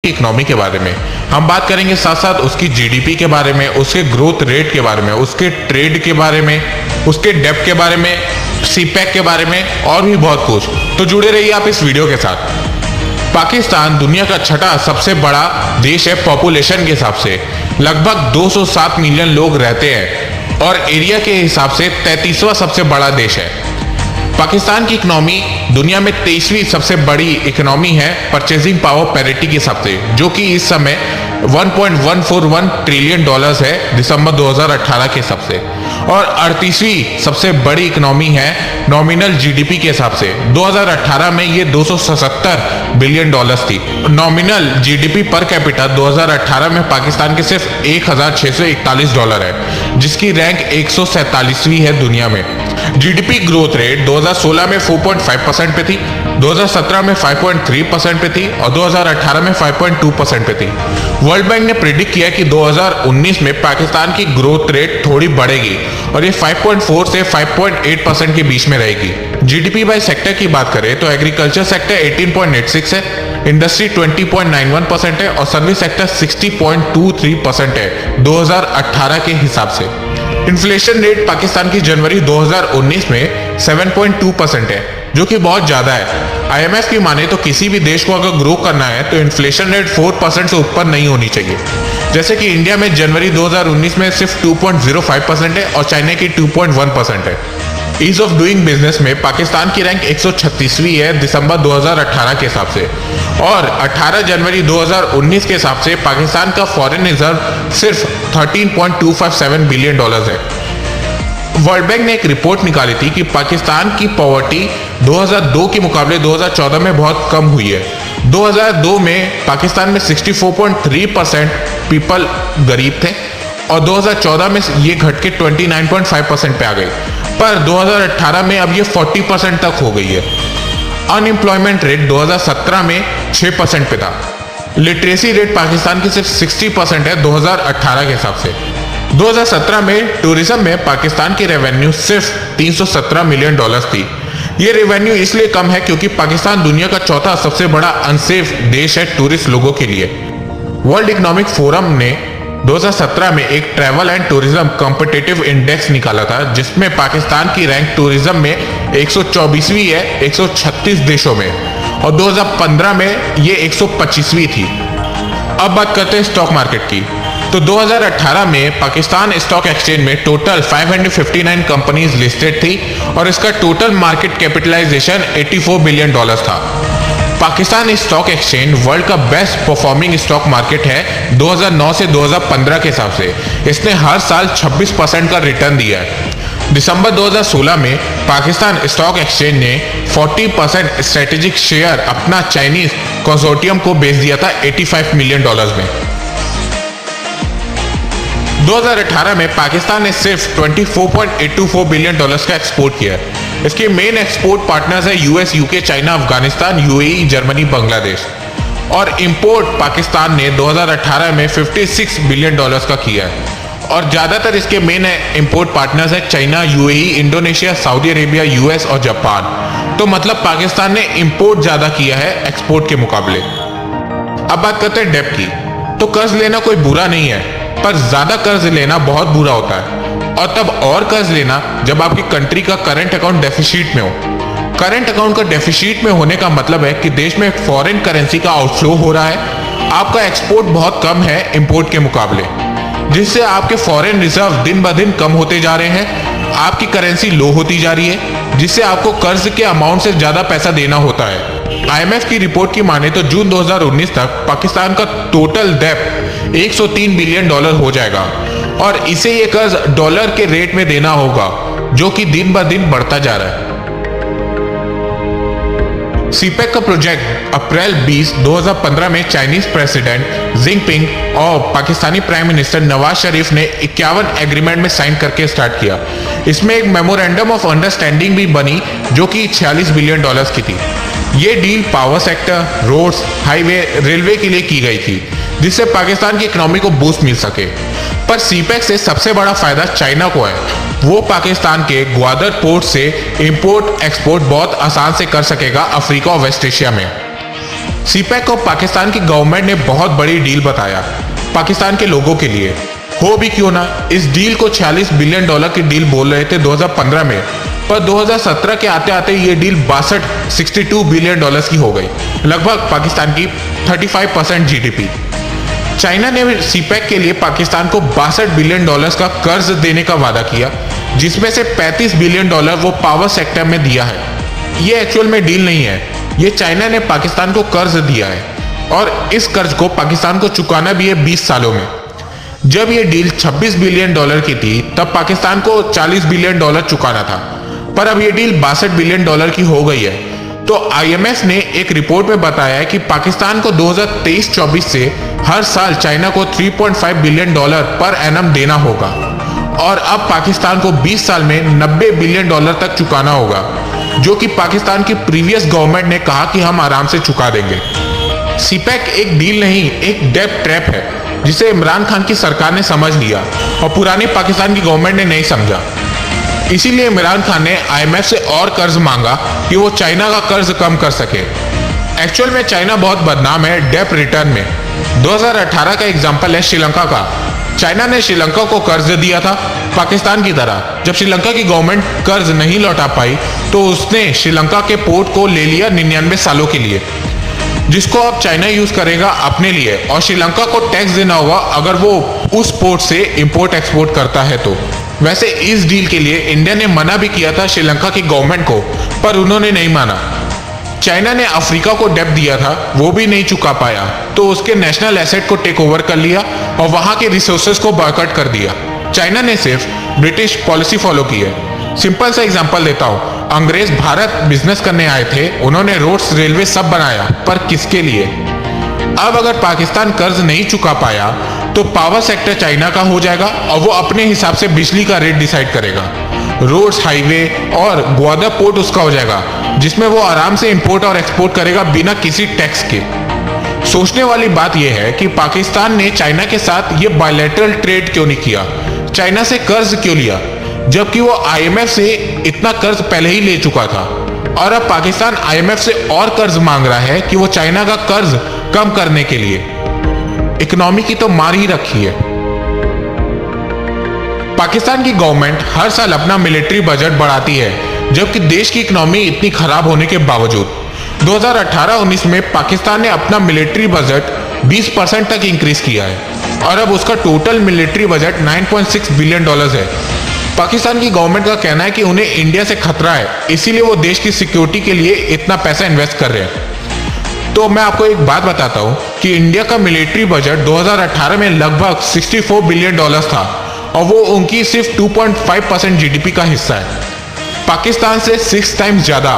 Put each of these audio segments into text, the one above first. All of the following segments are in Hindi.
इकोनॉमी के बारे में हम बात करेंगे, साथ साथ उसकी जीडीपी के बारे में, उसके ग्रोथ रेट के बारे में, उसके ट्रेड के बारे में, उसके डेब्ट के बारे में, सीपैक के बारे में और भी बहुत कुछ। तो जुड़े रहिए आप इस वीडियो के साथ। पाकिस्तान दुनिया का छठा सबसे बड़ा देश है पॉपुलेशन के हिसाब से। लगभग 207 मिलियन लोग रहते हैं और एरिया के हिसाब से 33वां सबसे बड़ा देश है। पाकिस्तान की इकोनॉमी दुनिया में 23वीं सबसे बड़ी इकोनॉमी है परचेजिंग पावर पैरिटी के हिसाब से, जो कि इस समय 1.141 ट्रिलियन डॉलर्स है दिसंबर 2018 के हिसाब से, और 38वीं सबसे बड़ी इकोनॉमी है नॉमिनल जीडीपी के हिसाब से। 2018 में ये 277 बिलियन डॉलर्स थी। नॉमिनल जीडीपी पर कैपिटा 2018 में पाकिस्तान के सिर्फ 1641 डॉलर है, जिसकी रैंक 147वीं है दुनिया में। जीडीपी ग्रोथ रेट 2016 में 4.5% पे थी, 2017 में 5.3% पे थी और 2018 में 5.2% पे थी। वर्ल्ड बैंक ने प्रिडिक्ट किया कि 2019 में पाकिस्तान की ग्रोथ रेट थोड़ी बढ़ेगी और ये 5.4 से 5.8% के बीच में रहेगी। जीडीपी बाय सेक्टर की बात करें तो एग्रीकल्चर सेक्टर 18.86 है, इंडस्ट्री 20.91% है और सर्विस सेक्टर 60.23% है 2018 के हिसाब से। इन्फ्लेशन रेट पाकिस्तान की जनवरी 2019 में 7.2% है, जो कि बहुत ज्यादा है। आईएमएफ की माने तो किसी भी देश को अगर ग्रो करना है तो इन्फ्लेशन रेट 4% से ऊपर नहीं होनी चाहिए। जैसे कि इंडिया में जनवरी 2019 में सिर्फ 2.05% है और चाइना की 2.1% है। ईज ऑफ डूइंग बिजनेस में पाकिस्तान की रैंक 136वीं है दिसंबर 2018 के हिसाब से, और 18 जनवरी 2019 के हिसाब से पाकिस्तान का फॉरेन रिजर्व सिर्फ 13.257 बिलियन डॉलर्स है। वर्ल्ड बैंक ने एक रिपोर्ट निकाली थी कि पाकिस्तान की पॉवर्टी 2002 के मुकाबले 2014 में बहुत कम हुई है। 2002 में पाकिस्तान में 64.3% पीपल गरीब थे और 2014 में ये घट के 29.5% पे आ गई, पर 2018 में अब ये 40% तक हो गई है। अनएम्प्लॉयमेंट रेट 2017 में 6% पे था। लिटरेसी रेट पाकिस्तान की सिर्फ 60% है 2018 के हिसाब से। 2017 में टूरिज्म में पाकिस्तान की रेवेन्यू सिर्फ 317 मिलियन डॉलर्स थी। ये रेवेन्यू इसलिए कम है क्योंकि पाकिस्तान दुनिया का चौथा सबसे बड़ा अनसेफ देश है टूरिस्ट लोगों के लिए। वर्ल्ड इकोनॉमिक फोरम ने 2017 में एक travel and tourism competitive index निकाला था, जिसमें पाकिस्तान की रैंक टूरिज्म में 124वीं है 136 देशों में, और 2015 में ये 125वीं थी। अब बात करते हैं स्टॉक मार्केट की। तो 2018 में पाकिस्तान स्टॉक एक्सचेंज में टोटल 559 कंपनीज लिस्टेड थी और इसका total market capitalization 84 billion dollars था। पाकिस्तान स्टॉक एक्सचेंज वर्ल्ड का बेस्ट परफॉर्मिंग स्टॉक मार्केट है 2009 से 2015 के हिसाब से। इसने हर साल 26% का रिटर्न दिया है। दिसंबर 2016 में पाकिस्तान स्टॉक एक्सचेंज ने 40% स्ट्रेटेजिक शेयर अपना चाइनीज कंसोर्टियम को बेच दिया था 85 मिलियन डॉलर्स में। 2018 में पाकिस्तान ने सिर्फ 24.824 बिलियन डॉलर्स का एक्सपोर्ट किया है। इसके मेन एक्सपोर्ट पार्टनर्स है US, UK, China, Afghanistan, UAE, Germany, Bangladesh. और इंपोर्ट पाकिस्तान ने 2018 में 56 बिलियन डॉलर्स का किया है, और ज्यादातर इसके मेन इंपोर्ट पार्टनर्स है China, UAE, Indonesia, Saudi Arabia, US और जापान। तो मतलब पाकिस्तान ने इंपोर्ट ज्यादा किया है एक्सपोर्ट के मुकाबले। अब बात करते हैं डेब्ट की। तो कर्ज लेना कोई बुरा नहीं है, पर ज्यादा कर्ज लेना बहुत बुरा होता है, और तब और कर्ज लेना जब आपकी कंट्री का करंट अकाउंट डेफिसिट में हो। करंट अकाउंट का डेफिसिट में होने का मतलब है कि देश में फॉरेन करेंसी का आउटफ्लो हो रहा है, आपका एक्सपोर्ट बहुत कम है इंपोर्ट के मुकाबले, जिससे आपके फॉरेन रिजर्व दिन ब दिन कम होते जा रहे हैं, आपकी करेंसी लो होती जा रही है, जिससे आपको कर्ज के अमाउंट से ज्यादा पैसा देना होता है। आईएमएफ की रिपोर्ट की माने तो जून 2019 तक पाकिस्तान का टोटल डेब्ट 103 बिलियन डॉलर हो जाएगा, और इसे ये कर्ज डॉलर के रेट में देना होगा, जो कि दिन ब दिन बढ़ता जा रहा है। सीपैक का प्रोजेक्ट अप्रैल 20, 2015 में चाइनीज प्रेसिडेंट जिनपिंग और पाकिस्तानी प्राइम मिनिस्टर नवाज शरीफ ने 51 एग्रीमेंट में साइन करके स्टार्ट किया। इसमें एक मेमोरेंडम ऑफ अंडरस्टैंडिंग भी बनी, जो कि 46 बिलियन डॉलर्स की थी। ये deal power sector, roads, highway, railway के लिए की गई थी, जिससे पाकिस्तान की इकोनॉमी को बूस्ट मिल सके। पर सीपैक से सबसे बड़ा फायदा चाइना को है। वो पाकिस्तान के ग्वादर पोर्ट से इंपोर्ट एक्सपोर्ट बहुत आसान से कर सकेगा अफ्रीका और वेस्ट एशिया में। सीपैक को पाकिस्तान की गवर्नमेंट ने बहुत बड़ी डील बताया पाकिस्तान के लोगों के लिए। हो भी क्यों ना, इस डील को 46 बिलियन डॉलर की डील बोल रहे थे 2015 में, पर 2017 के आते आते ये डील 62 बिलियन डॉलर्स की हो गई, लगभग पाकिस्तान की 35% जीडीपी। चाइना ने सीपैक के लिए पाकिस्तान को 62 बिलियन डॉलर्स का कर्ज देने का वादा किया, जिसमें से 35 बिलियन डॉलर वो पावर सेक्टर में दिया है। ये एक्चुअल में डील नहीं है, ये चाइना ने पाकिस्तान को कर्ज दिया है और इस कर्ज को पाकिस्तान को चुकाना भी है 20 सालों में। जब ये डील 26 बिलियन डॉलर की थी तब पाकिस्तान को 40 बिलियन डॉलर चुकाना था, पर अब ये डील 62 बिलियन डॉलर की हो गई है। तो आईएमएफ ने एक रिपोर्ट में बताया है कि पाकिस्तान को 2023-24 से हर साल चाइना को 3.5 बिलियन डॉलर पर एनम देना होगा और अब पाकिस्तान को 20 साल में 90 बिलियन डॉलर तक चुकाना होगा, जो कि पाकिस्तान की प्रीवियस गवर्नमेंट ने कहा कि हम आराम से चुका देंगे। सीपैक एक डील नहीं, एक डेट ट्रैप है जिसे इमरान खान की सरकार ने समझ लिया और पुरानी पाकिस्तान की गवर्नमेंट ने नहीं समझा। इसीलिए इमरान खान ने आईएमएफ से और कर्ज मांगा कि वो चाइना का कर्ज कम कर सके। एक्चुअल में चाइना बहुत बदनाम है डेट रिटर्न में। 2018 का एग्जाम्पल है श्रीलंका का। चाइना ने श्रीलंका को कर्ज दिया था पाकिस्तान की तरह। जब श्रीलंका की गवर्नमेंट कर्ज नहीं लौटा पाई तो उसने श्रीलंका के पोर्ट को ले लिया 99 सालों के लिए, जिसको अब चाइना यूज करेगा अपने लिए और श्रीलंका को टैक्स देना होगा अगर वो उस पोर्ट से इंपोर्ट एक्सपोर्ट करता है तो। वैसे इस डील के लिए इंडिया ने मना भी किया था श्रीलंका की गवर्नमेंट को, पर उन्होंने नहीं माना। चाइना ने अफ्रीका को डेब्ट दिया था, वो भी नहीं चुका पाया, तो उसके नेशनल एसेट को टेक ओवर कर लिया और वहां के रिसोर्सेज को बॉयकॉट कर दिया। चाइना ने सिर्फ ब्रिटिश पॉलिसी फॉलो की है। सिंपल सा एग्जांपल देता हूँ, अंग्रेज भारत बिजनेस करने आए थे, उन्होंने रोड्स रेलवे सब बनाया, पर किसके लिए? अब अगर पाकिस्तान कर्ज नहीं चुका पाया तो पावर सेक्टर चाइना का हो जाएगा और वो अपने हिसाब से बिजली का रेट डिसाइड करेगा। रोड्स, हाईवे और ग्वादर पोर्ट उसका हो जाएगा, जिसमें वो आराम से इंपोर्ट और एक्सपोर्ट करेगा बिना किसी टैक्स के। सोचने वाली बात यह है कि पाकिस्तान ने चाइना के साथ ये बायलैटरल ट्रेड क्यों नहीं किया, चाइना से कर्ज क्यों लिया, जबकि वो आईएमएफ से इतना कर्ज पहले ही ले चुका था और अब पाकिस्तान आईएमएफ से और कर्ज मांग रहा है कि वो चाइना का कर्ज कम करने के लिए। इकोनॉमी की तो मार ही रखी है। पाकिस्तान की गवर्नमेंट हर साल अपना मिलिट्री बजट बढ़ाती है, जबकि देश की इकोनॉमी इतनी खराब होने के बावजूद 2018-19 में पाकिस्तान ने अपना मिलिट्री बजट 20% तक इंक्रीज किया है और अब उसका total military budget 9.6 billion dollars है। पाकिस्तान की गवर्नमेंट का कहना है कि उन्हें इंडिया से खतरा है, इसीलिए वो देश की सिक्योरिटी के लिए इतना पैसा इन्वेस्ट कर रहे हैं। तो मैं आपको एक बात बताता हूँ कि इंडिया का मिलिट्री बजट 2018 में लगभग 64 बिलियन डॉलर्स था और वो उनकी सिर्फ 2.5% जीडीपी का हिस्सा है, पाकिस्तान से 6 टाइम्स ज्यादा।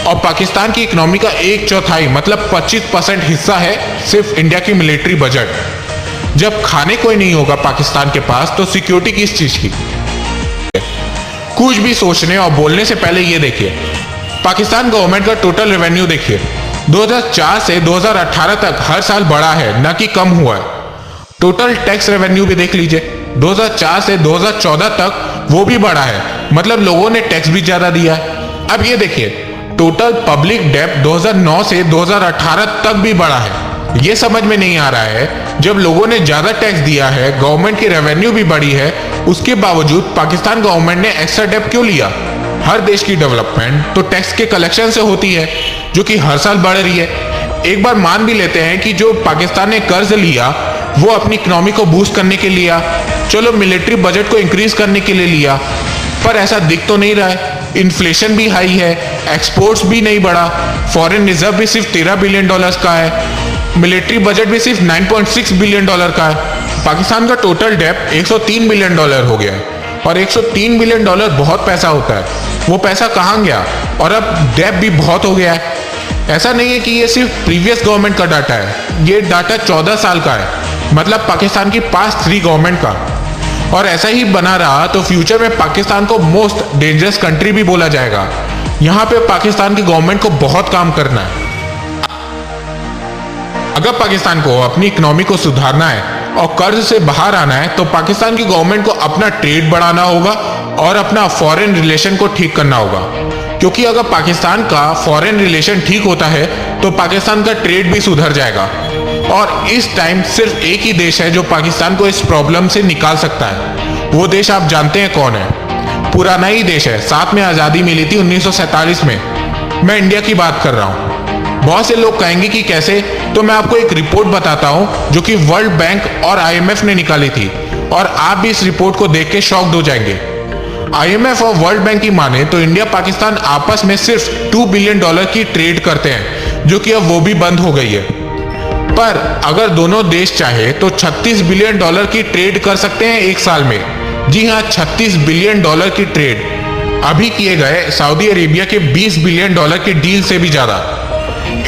और पाकिस्तान की इकोनॉमी का 1/4 मतलब 25% हिस्सा है सिर्फ इंडिया की मिलिट्री बजट। जब खाने कोई नहीं होगा पाकिस्तान के पास तो सिक्योरिटी किस चीज की? कुछ भी सोचने और बोलने से पहले ये देखिए, पाकिस्तान गवर्नमेंट का टोटल रेवेन्यू देखिए, 2004 से 2018 तक हर साल बढ़ा है, ना कि कम हुआ है। टोटल टैक्स रेवेन्यू भी देख लीजिए, 2004 से 2014 तक वो भी बढ़ा है, मतलब लोगों ने टैक्स भी ज्यादा दिया है। अब ये देखिए, टोटल पब्लिक डेब्ट 2009 से 2018 तक भी बढ़ा है। ये समझ में नहीं आ रहा है, जब लोगों ने ज्यादा टैक्स दिया है, गवर्नमेंट की रेवेन्यू भी बढ़ी है, उसके बावजूद पाकिस्तान गवर्नमेंट ने एक्स्ट्रा डेब्ट क्यों लिया? हर देश की डेवलपमेंट तो टैक्स के कलेक्शन से होती है, जो कि हर साल बढ़ रही है। एक बार मान भी लेते हैं कि जो पाकिस्तान ने कर्ज लिया वो अपनी इकोनॉमी को बूस्ट करने के लिए लिया, चलो मिलिट्री बजट को इंक्रीज करने के लिए लिया, पर ऐसा दिख तो नहीं रहा है। इन्फ्लेशन भी हाई है, एक्सपोर्ट्स भी नहीं बढ़ा, फॉरेन रिजर्व भी सिर्फ 13 बिलियन डॉलर्स का है, मिलिट्री बजट भी सिर्फ 9.6 बिलियन डॉलर का है। पाकिस्तान का टोटल डेब्ट 103 बिलियन डॉलर हो गया है और 103 बिलियन डॉलर बहुत पैसा होता है। वो पैसा कहाँ गया? और अब डेब्ट भी बहुत हो गया है। ऐसा नहीं है कि ये सिर्फ प्रीवियस गवर्नमेंट का डाटा है, ये डाटा 14 साल का है, मतलब पाकिस्तान की पास्ट 3 गवर्नमेंट का। और ऐसा ही बना रहा तो फ्यूचर में पाकिस्तान को मोस्ट डेंजरस कंट्री भी बोला जाएगा। यहाँ पे पाकिस्तान की गवर्नमेंट को बहुत काम करना है। अगर पाकिस्तान को अपनी इकोनॉमी को सुधारना है और कर्ज से बाहर आना है तो पाकिस्तान की गवर्नमेंट को अपना ट्रेड बढ़ाना होगा और अपना फॉरेन रिलेशन को ठीक करना होगा। क्योंकि अगर पाकिस्तान का फॉरेन रिलेशन ठीक होता है तो पाकिस्तान का ट्रेड भी सुधर जाएगा। और इस टाइम सिर्फ एक ही देश है जो पाकिस्तान को इस प्रॉब्लम से निकाल सकता है। वो देश आप जानते हैं कौन है? पुराना ही देश है, साथ में आज़ादी मिली थी 1947 में। मैं इंडिया की बात कर रहा हूँ। बहुत से लोग कहेंगे कि कैसे, तो मैं आपको एक रिपोर्ट बताता हूँ जो कि वर्ल्ड बैंक और IMF ने निकाली थी, और आप भी इस रिपोर्ट को देख के शॉक्ड हो जाएंगे। IMF और वर्ल्ड बैंक की माने तो इंडिया पाकिस्तान आपस में सिर्फ $2 बिलियन की ट्रेड करते हैं, जो कि अब वो भी बंद हो गई है। पर अगर दोनों देश चाहे तो $36 बिलियन की ट्रेड कर सकते हैं एक साल में। जी हाँ, $36 बिलियन की ट्रेड। अभी किए गए सऊदी अरेबिया के $20 बिलियन की डील से भी ज्यादा।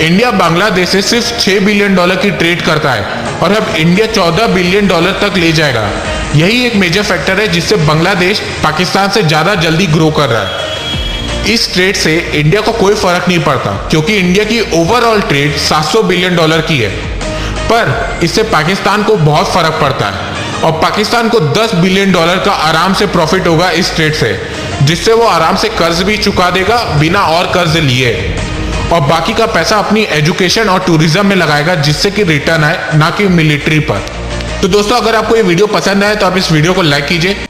इंडिया बांग्लादेश से सिर्फ $6 बिलियन की ट्रेड करता है, और अब इंडिया $14 बिलियन तक ले जाएगा। यही एक मेजर फैक्टर है जिससे बांग्लादेश पाकिस्तान से ज्यादा जल्दी ग्रो कर रहा है। इस ट्रेड से इंडिया को कोई फर्क नहीं पड़ता, क्योंकि इंडिया की ओवरऑल ट्रेड $700 बिलियन की है। पर इससे पाकिस्तान को बहुत फर्क पड़ता है, और पाकिस्तान को $10 बिलियन का आराम से प्रॉफिट होगा इस ट्रेड से, जिससे वो आराम से कर्ज भी चुका देगा बिना और कर्ज लिए, और बाकी का पैसा अपनी एजुकेशन और टूरिज्म में लगाएगा, जिससे कि रिटर्न आए, ना कि मिलिट्री पर। तो दोस्तों, अगर आपको ये वीडियो पसंद आए तो आप इस वीडियो को लाइक कीजिए।